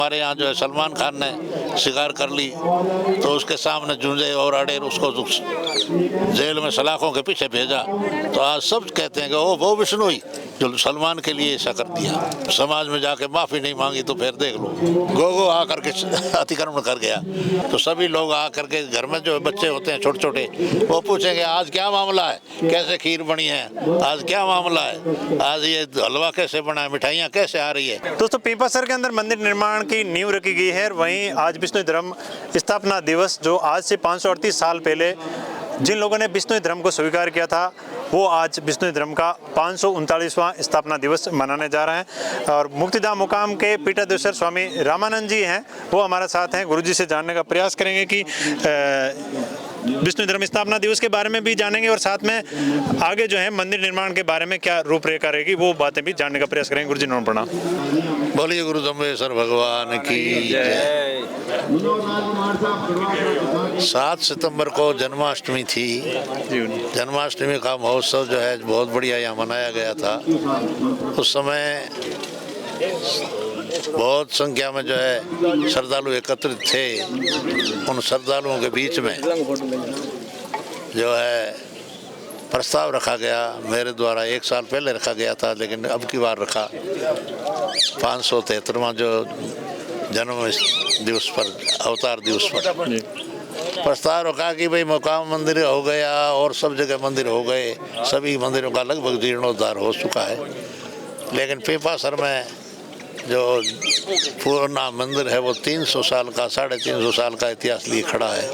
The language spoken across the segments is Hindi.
हमारे यहाँ जो है सलमान खान ने शिकार कर ली तो उसके सामने जूझे और अड़े उसको जेल में सलाखों के पीछे भेजा। तो आज सब कहते हैं कि वो विष्णु ही जो सलमान के लिए ऐसा कर दिया। समाज में जाके माफ़ी नहीं मांगी तो फिर देख लो, गो आकर के अतिक्रमण कर गया। तो सभी लोग आकर के घर में जो बच्चे होते हैं छोटे छोटे वो पूछेंगे आज क्या मामला है, कैसे खीर बनी है, आज क्या मामला है, आज ये हलवा कैसे बना है, मिठाइयाँ कैसे आ रही है। दोस्तों पीपासर के अंदर मंदिर निर्माण की नींव रखी गई है। वहीं आज विष्णु धर्म स्थापना दिवस जो आज से 538 साल पहले जिन लोगों ने विष्णु धर्म को स्वीकार किया था वो आज विष्णु धर्म का 539वां स्थापना दिवस मनाने जा रहे हैं। और मुक्तिधाम मुकाम के पीठाधीश्वर स्वामी रामानंद जी हैं, वो हमारे साथ हैं। गुरुजी से जानने का प्रयास करेंगे कि विष्णु धर्म स्थापना दिवस के बारे में भी जानेंगे और साथ में आगे जो है मंदिर निर्माण के बारे में क्या रूपरेखा रहेगी वो बातें भी जानने का प्रयास करेंगे। गुरुजी नमो प्रणाम। बोलिए गुरु जम्बेश्वर भगवान की जय। 7 सितंबर को जन्माष्टमी थी। जन्माष्टमी का महोत्सव जो है बहुत बढ़िया यहाँ मनाया गया था। उस समय बहुत संख्या में जो है श्रद्धालु एकत्रित थे। उन श्रद्धालुओं के बीच में जो है प्रस्ताव रखा गया, मेरे द्वारा 1 साल पहले रखा गया था लेकिन अब की बार रखा 573वां जो जन्म दिवस पर, अवतार दिवस पर प्रस्ताव रखा कि भाई मुकाम मंदिर हो गया और सब जगह मंदिर हो गए, सभी मंदिरों का लगभग जीर्णोद्धार हो चुका है। लेकिन पीपासर में जो पुराना मंदिर है वो 300 साल का, 350 साल का इतिहास लिए खड़ा है।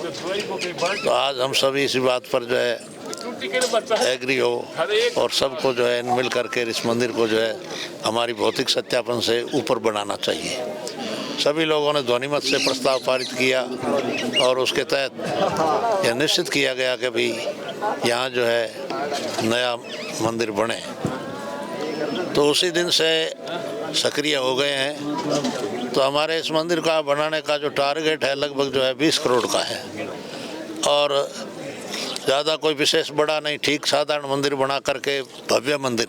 तो आज हम सभी इसी बात पर जो है एग्री हो और सबको जो है मिल करके इस मंदिर को जो है हमारी भौतिक सत्यापन से ऊपर बनाना चाहिए। सभी लोगों ने ध्वनिमत से प्रस्ताव पारित किया और उसके तहत यह निश्चित किया गया कि भाई यहाँ जो है नया मंदिर बने। तो उसी दिन से सक्रिय हो गए हैं। तो हमारे इस मंदिर का बनाने का जो टारगेट है लगभग जो है 20 करोड़ का है और ज़्यादा कोई विशेष बड़ा नहीं, ठीक साधारण मंदिर बना करके भव्य मंदिर।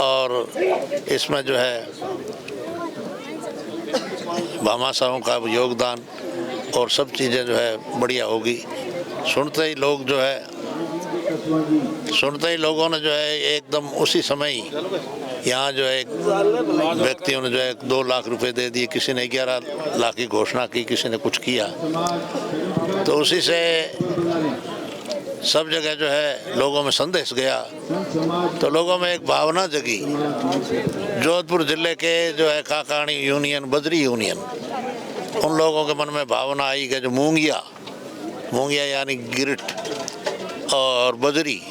और इसमें जो है भामाशाहों का योगदान और सब चीज़ें जो है बढ़िया होगी। सुनते ही लोगों ने जो है एकदम उसी समय ही यहाँ जो है व्यक्तियों ने जो है 2 लाख रुपए दे दिए, किसी ने 11 लाख की घोषणा की, किसी ने कुछ किया। तो उसी से सब जगह जो है लोगों में संदेश गया। तो लोगों में एक भावना जगी। जोधपुर जिले के जो है काकाणी यूनियन, बजरी यूनियन, उन लोगों के मन में भावना आई कि जो मूंगिया यानी गिरट और बजरी,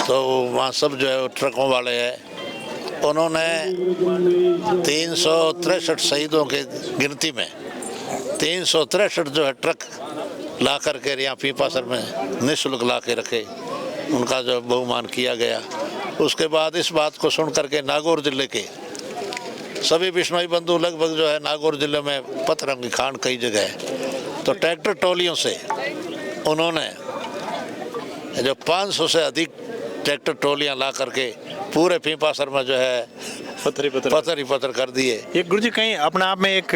तो वहाँ सब जो है ट्रकों वाले हैं, उन्होंने 363 शहीदों के गिनती में 363 जो है ट्रक ला करके यहाँ पीपासर में निःशुल्क ला के रखे, उनका जो बहुमान किया गया। उसके बाद इस बात को सुन करके नागौर जिले के सभी बिश्नोई बंधु लगभग जो है नागौर जिले में पत्थरों की खान कई जगह है, तो ट्रैक्टर टोलियों से उन्होंने जो 500 से अधिक ट्रैक्टर टोलियां ला करके पूरे पीपासर में जो है पत्थर कर दिए। ये गुरुजी कहीं अपने आप में एक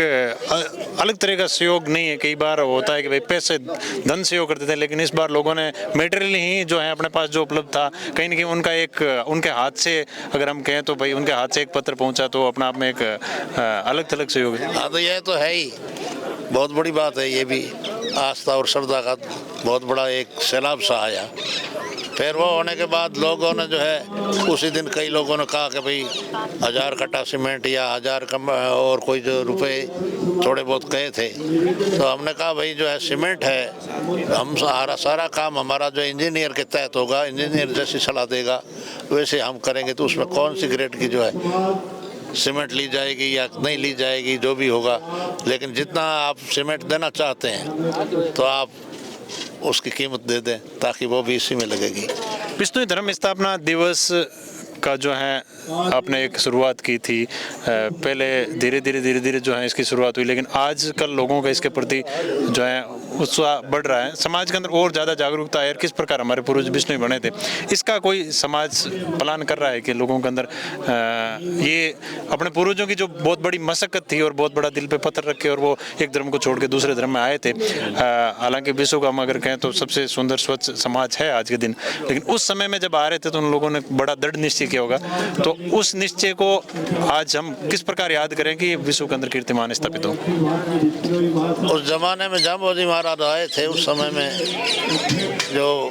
अलग तरह का सहयोग नहीं है? कई बार होता है कि भाई पैसे धन सहयोग करते थे, लेकिन इस बार लोगों ने मेटेरियल ही जो है अपने पास जो उपलब्ध था, कहीं ना कहीं उनका एक उनके हाथ से, अगर हम कहें तो भाई उनके हाथ से एक पत्र पहुंचा तो अपने आप में एक अलग थलग सहयोग है। हाँ, तो यह तो है ही, बहुत बड़ी बात है। ये भी आस्था और श्रद्धा का बहुत बड़ा एक सैलाब सा आया। फिर वो होने के बाद लोगों ने जो है उसी दिन कई लोगों ने कहा कि भाई 1000 कट्टा सीमेंट या 1000 कम और कोई जो रुपए थोड़े बहुत कहे थे। तो हमने कहा भाई जो है सीमेंट है, हम सारा काम हमारा जो इंजीनियर के तहत होगा, इंजीनियर जैसी सलाह देगा वैसे हम करेंगे। तो उसमें कौन सी ग्रेड की जो है सीमेंट ली जाएगी या नहीं ली जाएगी जो भी होगा, लेकिन जितना आप सीमेंट देना चाहते हैं तो आप उसकी कीमत दे दें ताकि वो भी इसी में लगेगी। विष्णु धर्म स्थापना दिवस का जो है आपने एक शुरुआत की थी, पहले धीरे धीरे जो है इसकी शुरुआत हुई, लेकिन आजकल लोगों का इसके प्रति जो है उत्साह बढ़ रहा है, समाज के अंदर और ज़्यादा जागरूकता है और किस प्रकार हमारे पूर्वज बिश्नोई बने थे, इसका कोई समाज प्लान कर रहा है कि लोगों के अंदर ये अपने पूर्वजों की जो बहुत बड़ी मशक्कत थी और बहुत बड़ा दिल पे पत्थर रख के और वो एक धर्म को छोड़ के दूसरे धर्म में आए थे। हालांकि विश्व का हम अगर कहें तो सबसे सुंदर स्वच्छ समाज है आज के दिन, लेकिन उस समय में जब आ रहे थे तो उन लोगों ने बड़ा दृढ़ निश्चय किया होगा। तो उस निश्चय को आज हम किस प्रकार याद करें कि विश्व के अंदर कीर्तिमान स्थापित हो? उस जमाने में जाम्बोजी महाराज आए थे, उस समय में जो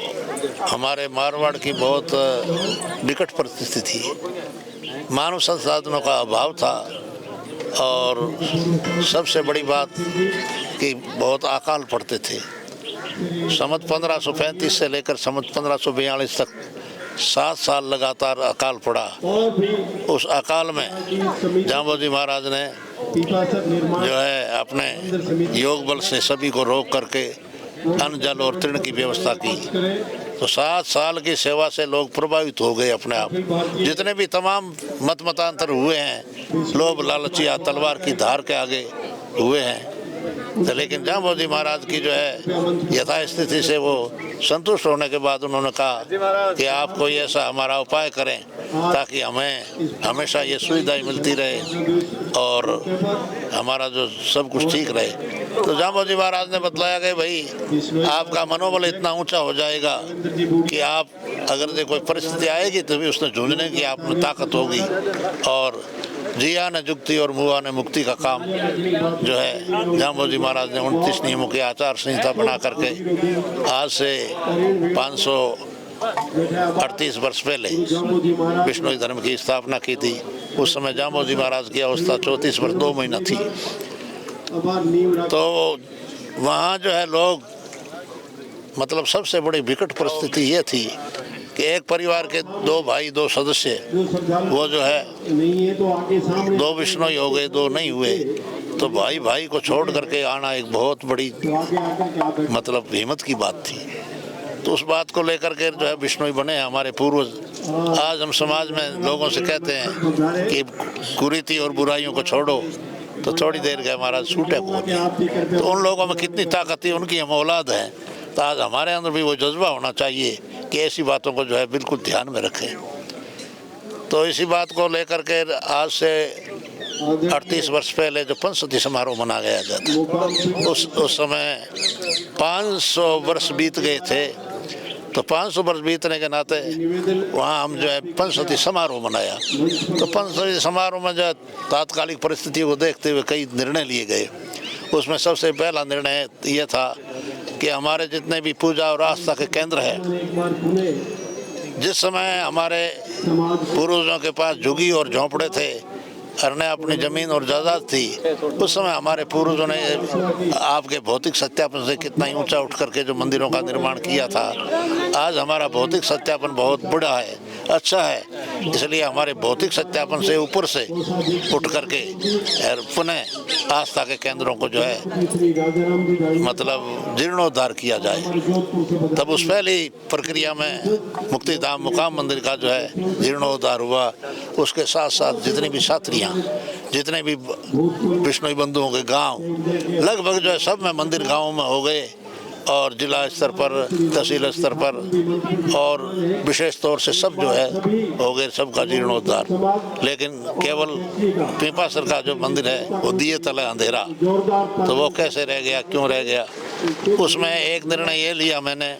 हमारे मारवाड़ की बहुत विकट परिस्थिति थी, मानव संसाधनों का अभाव था और सबसे बड़ी बात कि बहुत अकाल पड़ते थे। संवत 1535 से लेकर संवत 1542 तक 7 साल लगातार अकाल पड़ा। उस अकाल में जाम्बोजी महाराज ने जो है अपने योग बल से सभी को रोक करके अन्न जल और तृण की व्यवस्था की। तो 7 साल की सेवा से लोग प्रभावित हो गए अपने आप। जितने भी तमाम मतांतर हुए हैं, लोभ लालच या तलवार की धार के आगे हुए हैं, तो लेकिन जाम्बोजी महाराज की जो है यथास्थिति से वो संतुष्ट होने के बाद उन्होंने कहा कि आप कोई ऐसा हमारा उपाय करें ताकि हमें हमेशा ये सुविधाएं मिलती रहे और हमारा जो सब कुछ ठीक रहे। तो जाम्बोजी महाराज ने बतलाया कि भाई आपका मनोबल इतना ऊंचा हो जाएगा कि आप अगर कोई परिस्थिति आएगी तो भी उसने जूझने की आप में ताकत होगी। और जिया ने जुक्ति और मुआ ने मुक्ति का काम जो है जाम्बोजी महाराज ने 29 नियमों की आचार संहिता बना करके आज से 538 वर्ष पहले बिश्नोई धर्म की स्थापना की थी। उस समय जाम्बोजी महाराज की अवस्था 34 वर्ष 2 महीना थी। तो वहाँ जो है लोग मतलब सबसे बड़ी विकट परिस्थिति ये थी कि एक परिवार के 2 भाई 2 सदस्य वो जो है 2 बिश्नोई हो गए, 2 नहीं हुए। तो भाई भाई को छोड़ करके आना एक बहुत बड़ी मतलब हिम्मत की बात थी। तो उस बात को लेकर के जो है बिश्नोई बने हैं हमारे पूर्वज। आज हम समाज में लोगों से कहते हैं कि कुरीति और बुराइयों को छोड़ो, तो थोड़ी देर के हमारा छूटे को। तो उन लोगों में कितनी ताकत थी, उनकी हम औलाद हैं। तो आज हमारे अंदर भी वो जज्बा होना चाहिए कि ऐसी बातों को जो है बिल्कुल ध्यान में रखें। तो इसी बात को लेकर के आज से 38 वर्ष पहले जो पंचसती समारोह मना गया जाता, उस समय 500 वर्ष बीत गए थे। तो 500 वर्ष बीतने के नाते वहाँ हम जो है पंचसती समारोह मनाया। तो पंचसती समारोह में जो है तात्कालिक परिस्थितियों को देखते हुए कई निर्णय लिए गए। उसमें सबसे पहला निर्णय ये था कि हमारे जितने भी पूजा और आस्था के केंद्र हैं, जिस समय हमारे पूर्वजों के पास झुग्गी और झोंपड़े थे, अन्य अपनी जमीन और जायदाद थी, उस समय हमारे पूर्वजों ने आपके भौतिक सत्यापन से कितना ही ऊंचा उठ करके जो मंदिरों का निर्माण किया था। आज हमारा भौतिक सत्यापन बहुत बड़ा है, अच्छा है। इसलिए हमारे भौतिक सत्यापन से ऊपर से उठ करके पुनः आस्था के केंद्रों को जो है मतलब जीर्णोद्धार किया जाए। तब उस पहली प्रक्रिया में मुक्तिधाम मुकाम मंदिर का जो है जीर्णोद्धार हुआ। उसके साथ साथ जितनी भी छात्रियाँ, जितने भी बिश्नोई बंधुओं के गांव लगभग जो है सब में मंदिर गांवों में हो गए और जिला स्तर पर, तहसील स्तर पर और विशेष तौर से सब जो है हो गए, सबका जीर्णोद्धार। लेकिन केवल पीपासर का जो मंदिर है वो दिए तले अंधेरा, तो वो कैसे रह गया, क्यों रह गया? उसमें एक निर्णय ये लिया मैंने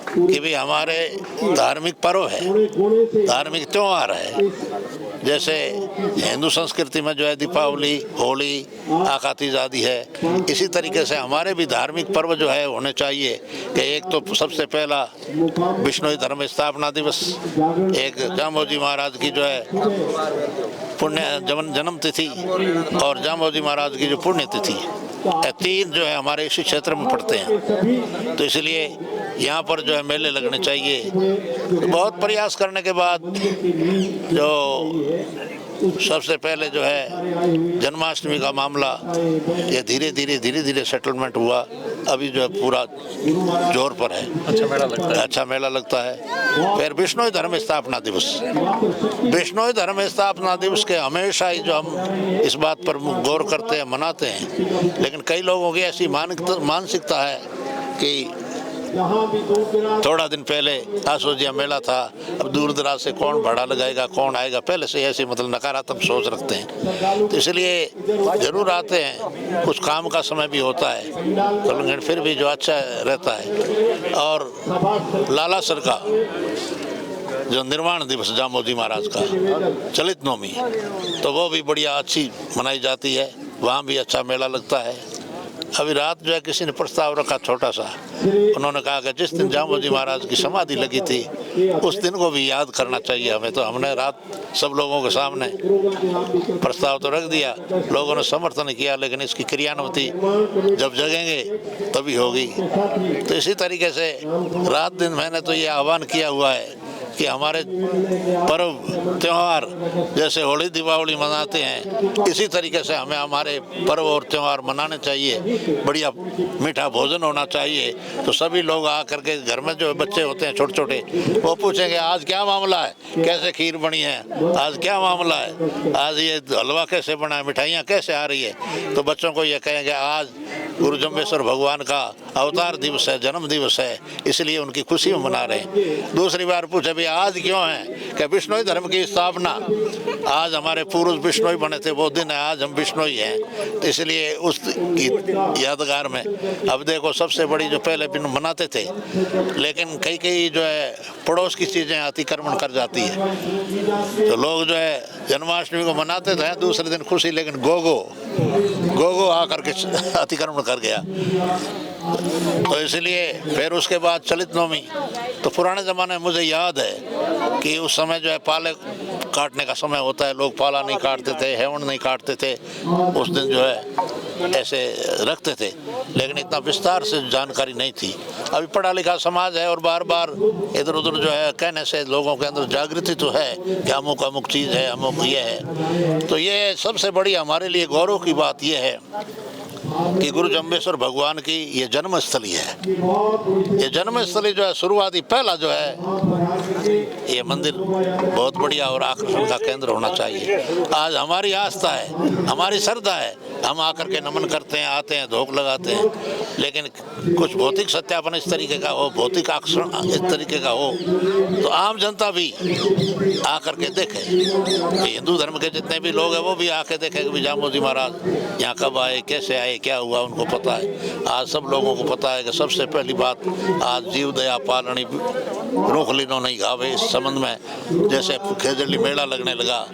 कि भी हमारे धार्मिक पर्व है, धार्मिक त्योहार है। जैसे हिंदू संस्कृति में जो है दीपावली, होली, आकातीज आदि है, इसी तरीके से हमारे भी धार्मिक पर्व जो है होने चाहिए कि एक तो सबसे पहला बिश्नोई धर्म स्थापना दिवस, एक जाम्बोजी महाराज की जो है पुण्य जन्म तिथि और जाम्बोजी महाराज की जो पुण्य तिथि, 3 जो है हमारे इसी क्षेत्र में पड़ते हैं। तो इसलिए यहाँ पर जो है मेले लगने चाहिए। तो बहुत प्रयास करने के बाद जो सबसे पहले जो है जन्माष्टमी का मामला ये धीरे धीरे सेटलमेंट हुआ अभी जो है पूरा जोर पर है। अच्छा मेला लगता है। अच्छा मेला लगता है। फिर बिश्नोई धर्म स्थापना दिवस, बिश्नोई धर्म स्थापना दिवस के हमेशा ही जो हम इस बात पर गौर करते हैं, मनाते हैं, लेकिन कई लोगों की ऐसी मानसिकता है कि थोड़ा दिन पहले आसोजिया मेला था, अब दूर दराज से कौन भाड़ा लगाएगा, कौन आएगा, पहले से ऐसी मतलब नकारात्मक सोच रखते हैं। तो इसलिए ज़रूर आते हैं, कुछ काम का समय भी होता है, तो लेकिन फिर भी जो अच्छा रहता है। और लालासर का जो निर्वाण दिवस जामोदी महाराज का चलित नवमी, तो वो भी बढ़िया अच्छी मनाई जाती है, वहाँ भी अच्छा मेला लगता है। अभी रात जो है किसी ने प्रस्ताव रखा छोटा सा, उन्होंने कहा कि जिस दिन जामोदी महाराज की समाधि लगी थी उस दिन को भी याद करना चाहिए हमें। तो हमने रात सब लोगों के सामने प्रस्ताव तो रख दिया, लोगों ने समर्थन किया, लेकिन इसकी क्रियान्विति जब जगेंगे तभी होगी। तो इसी तरीके से रात दिन मैंने तो ये आह्वान किया हुआ है कि हमारे पर्व त्यौहार जैसे होली दीपावली मनाते हैं, इसी तरीके से हमें हमारे पर्व और त्यौहार मनाने चाहिए। बढ़िया मीठा भोजन होना चाहिए, तो सभी लोग आ करके घर में जो बच्चे होते हैं छोटे छोटे, वो पूछेंगे आज क्या मामला है, कैसे खीर बनी है, आज क्या मामला है, आज ये हलवा कैसे बना है, मिठाइयाँ कैसे आ रही है। तो बच्चों को ये कहेंगे आज गुरु जम्बेश्वर भगवान का अवतार दिवस है, जन्म दिवस है, इसलिए उनकी खुशी में मना रहे हैं। दूसरी बार पूछे भी आज क्यों है, कि बिश्नोई धर्म की स्थापना, आज हमारे पूर्वज बिश्नोई बने थे, वो दिन है, आज हम बिश्नोई हैं, तो इसलिए उसकी यादगार में अब देखो सबसे बड़ी जो पहले दिन मनाते थे, लेकिन कई कई जो है पड़ोस की चीज़ें अतिक्रमण कर जाती है, तो लोग जो है जन्माष्टमी को मनाते थे दूसरे दिन खुशी, लेकिन गोगो आकर के अतिक्रमण कर गया। तो इसलिए फिर उसके बाद चलित नवमी, तो पुराने ज़माने में मुझे याद है कि उस समय जो है पाले काटने का समय होता है, लोग पाला नहीं काटते थे, हेवन नहीं काटते थे, उस दिन जो है ऐसे रखते थे, लेकिन इतना विस्तार से जानकारी नहीं थी। अभी पढ़ा लिखा समाज है और बार बार इधर उधर जो है कहने से लोगों के अंदर जागृति तो है कि अमुक अमुक चीज़ है, अमुक ये है। तो ये सबसे बड़ी हमारे लिए गौरव की बात ये है कि गुरु जम्बेश्वर भगवान की ये जन्मस्थली है। ये जन्मस्थली जो है शुरुआती पहला जो है ये मंदिर बहुत बढ़िया और आकर्षण का केंद्र होना चाहिए। आज हमारी आस्था है, हमारी श्रद्धा है, हम आकर के नमन करते हैं, आते हैं, धोख लगाते हैं, लेकिन कुछ भौतिक सत्यापन इस तरीके का हो, भौतिक आकर्षण इस तरीके का हो, तो आम जनता भी आकर के देखे। हिंदू धर्म के जितने भी लोग हैं वो भी आके देखें कि जामोदी महाराज यहाँ कब आए, कैसे आए, क्या हुआ, उनको पता है। आज सब लोगों को पता है कि सबसे पहली बात आज जीव दया पालनी रूख लीनो नहीं गावे, इस संबंध में जैसे खेजड़ी मेला लगने लगा,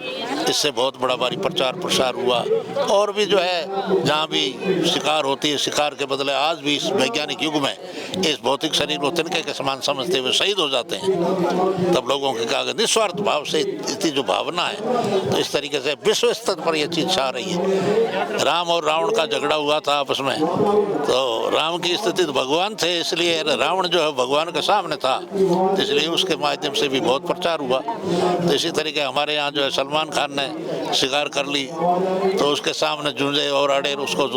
इससे बहुत बड़ा भारी प्रचार प्रसार हुआ। और भी जो है जहाँ भी शिकार होती है, शिकार के बदले आज भी इस वैज्ञानिक युग में इस भौतिक शरीर को तिनके के समान समझते हुए शहीद हो जाते हैं, तब लोगों के कहा निस्वार्थ भाव से इतनी जो भावना है, तो इस तरीके से विश्व स्तर पर यह चीज़ छा रही है। राम और रावण का झगड़ा हुआ था आपस में, तो राम की स्थिति तो भगवान थे, इसलिए रावण जो है भगवान के सामने था, तो इसलिए उसके माध्यम से भी बहुत प्रचार हुआ। तो इसी तरीके हमारे यहाँ जो है सलमान खान ने शिकार कर ली, तो उसके सामने जूझे और अड़े, उसको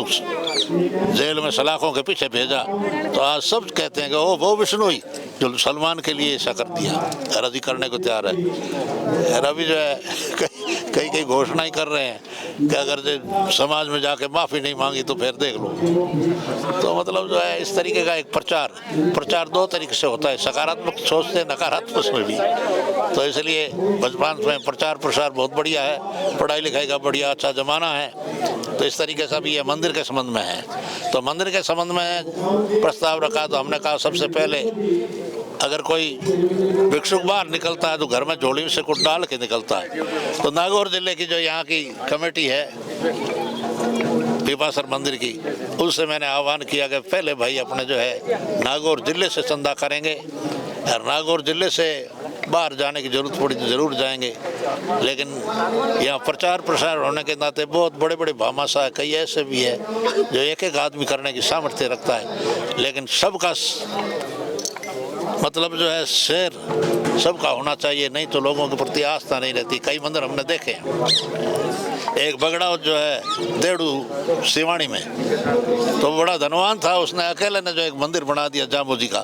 जेल में सलाखों के पीछे भेजा। तो आज सब कहते हैं कि ओ वो विष्णुई जो सलमान के लिए ऐसा कर दिया, रद्दी करने को तैयार है। रवि जो है कई घोषणा ही कर रहे हैं कि अगर जो समाज में जाके माफ़ी नहीं मांगी तो फिर देख लो। तो मतलब जो है इस तरीके का एक प्रचार दो तरीके से होता है, सकारात्मक सोच से, नकारात्मक में भी। तो इसलिए बचपन में प्रचार प्रसार बहुत बढ़िया है, पढ़ाई लिखाई का बढ़िया अच्छा ज़माना है। तो इस तरीके से भी ये मंदिर के संबंध में है। तो मंदिर के संबंध में प्रस्ताव रखा, तो हमने कहा सबसे पहले अगर कोई भिक्षुक बाहर निकलता है तो घर में झोली से कुछ डाल के निकलता है। तो नागौर जिले की जो यहाँ की कमेटी है पीपासर मंदिर की, उससे मैंने आह्वान किया कि पहले भाई अपने जो है नागौर जिले से चंदा करेंगे, और नागौर जिले से बाहर जाने की जरूरत पड़ी तो जरूर जाएंगे। लेकिन यहाँ प्रचार प्रसार होने के नाते बहुत बड़े बड़े भामाशाह कई ऐसे भी है जो एक एक आदमी करने की सामर्थ्य रखता है, लेकिन सबका मतलब जो है शेर सबका होना चाहिए, नहीं तो लोगों के प्रति आस्था नहीं रहती। कई मंदिर हमने देखे हैं। एक बगड़ा जो है देड़ू सिवानी में, तो बड़ा धनवान था, उसने अकेले ने जो एक मंदिर बना दिया जामो जी का,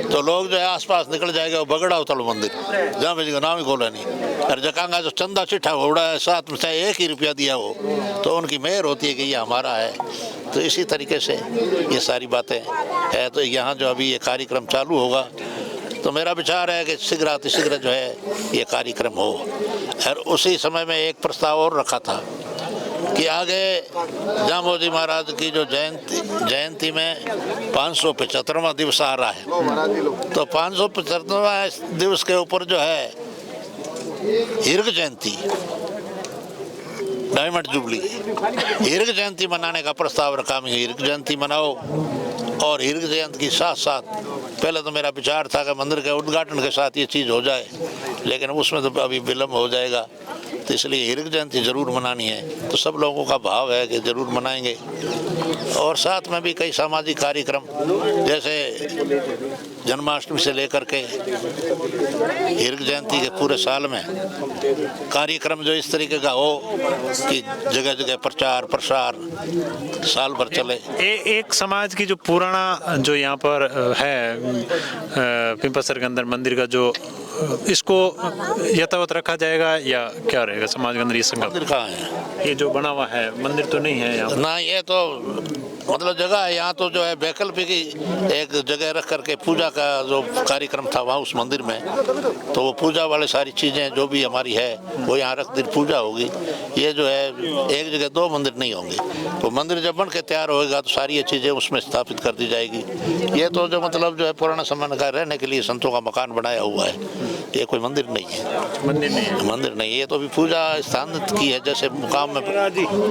तो लोग जो है आसपास निकल जाएगा, वो बगड़ा उतलो मंदिर, जामो जी का नाम ही खोला नहीं। और जकांगा जो चंदा चिट्ठा उड़ा है, साथ में चाहे 1 ही रुपया दिया हो, तो उनकी मेहर होती है कि ये हमारा है। तो इसी तरीके से ये सारी बातें है। तो यहाँ जो अभी ये कार्यक्रम चालू होगा, तो मेरा विचार है कि शीघ्र जो है ये कार्यक्रम हो। और उसी समय में एक प्रस्ताव और रखा था कि आगे जामो जी महाराज की जो जयंती में 575वां दिवस आ रहा है, तो 575वां दिवस के ऊपर जो है हीरक जयंती, डायमंड जुबली, हीरक जयंती मनाने का प्रस्ताव रखा। मैं हीरक जयंती मनाओ, और हीरक जयंती के साथ साथ पहले तो मेरा विचार था कि मंदिर के उद्घाटन के साथ ये चीज़ हो जाए, लेकिन उसमें तो अभी विलम्ब हो जाएगा, तो इसलिए हीरक जयंती ज़रूर मनानी है। तो सब लोगों का भाव है कि ज़रूर मनाएंगे। और साथ में भी कई सामाजिक कार्यक्रम, जैसे जन्माष्टमी से लेकर के हीरक जयंती के पूरे साल में कार्यक्रम जो इस तरीके का हो कि जगह जगह प्रचार प्रसार साल भर चले। एक समाज की जो पुराना जो यहाँ पर है पिंपसर के अंदर मंदिर का, जो इसको यथावत रखा जाएगा या क्या रहेगा समाज के अंदर? ये मंदिर कहाँ है? ये जो बना हुआ है मंदिर तो नहीं है यहाँ ना, ये तो मतलब जगह है। यहाँ तो जो है वैकल्पिक एक जगह रख करके पूजा का जो कार्यक्रम था वहाँ उस मंदिर में, तो वो पूजा वाले सारी चीज़ें जो भी हमारी है वो यहाँ रख दी, पूजा होगी। ये जो है एक जगह 2 मंदिर नहीं होंगे, तो मंदिर जब बन के तैयार होएगा तो सारी ये चीज़ें उसमें स्थापित कर दी जाएगी। ये तो जो मतलब जो है पुराना समय का रहने के लिए संतों का मकान बनाया हुआ है, ये कोई मंदिर नहीं है। मंदिर नहीं, ये तो अभी पूजा स्थान की है। जैसे मुकाम में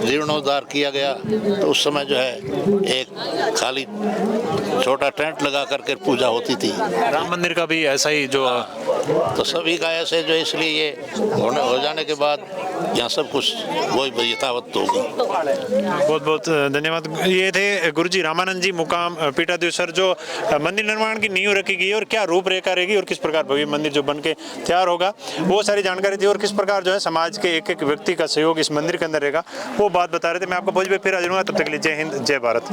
जीर्णोद्धार किया गया तो उस समय जो है एक खाली छोटा टेंट लगा करके पूजा होती थी। राम मंदिर का भी ऐसा ही जो, तो सभी का ऐसे जो, इसलिए ये हो जाने के बाद यहाँ सब कुछ वही यथावत होगी। बहुत बहुत धन्यवाद। ये थे गुरुजी रामानंद जी मुकाम पीठाधीश्वर, जो मंदिर निर्माण की नींव रखी गई और क्या रूपरेखा रहेगी और किस प्रकार भव्य मंदिर जो बन के तैयार होगा, वो सारी जानकारी दी। और किस प्रकार जो है समाज के एक एक व्यक्ति का सहयोग इस मंदिर के अंदर रहेगा, वो बात बता रहे थे। मैं आपको फिर हाजिर हूँ, तब तक के लिए जय हिंद, जय भारत।